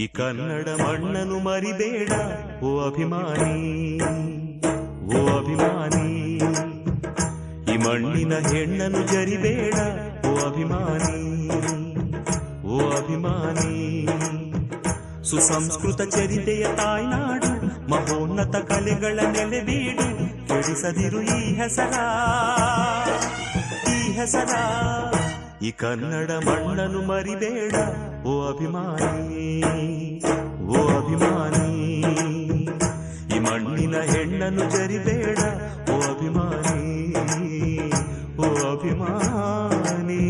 ಈ ಕನ್ನಡ ಮಣ್ಣನ್ನು ಮರಿಬೇಡ ಓ ಅಭಿಮಾನಿ, ಓ ಅಭಿಮಾನಿ. ಈ ಮಣ್ಣಿನ ಹೆಣ್ಣನ್ನು ಜರಿಬೇಡ ಓ ಅಭಿಮಾನಿ, ಓ ಅಭಿಮಾನಿ. ಸುಸಂಸ್ಕೃತ ಚರಿತೆಯ ತಾಯ್ನಾಡು, ಮಹೋನ್ನತ ಕಲೆಗಳ ನೆಲೆಬೀಡು. ಕೆಡಿಸದಿರು ಈ ಹೆಸರ, ಈ ಹೆಸರ. ಈ ಕನ್ನಡ ಮಣ್ಣನ್ನು ಮರಿಬೇಡ ಓ ಅಭಿಮಾನಿ, ಓ ಅಭಿಮಾನಿ. ಈ ಮಣ್ಣಿನ ಹೆಣ್ಣನ್ನು ಜರಿಬೇಡ ಓ ಅಭಿಮಾನಿ, ಓ ಅಭಿಮಾನಿ.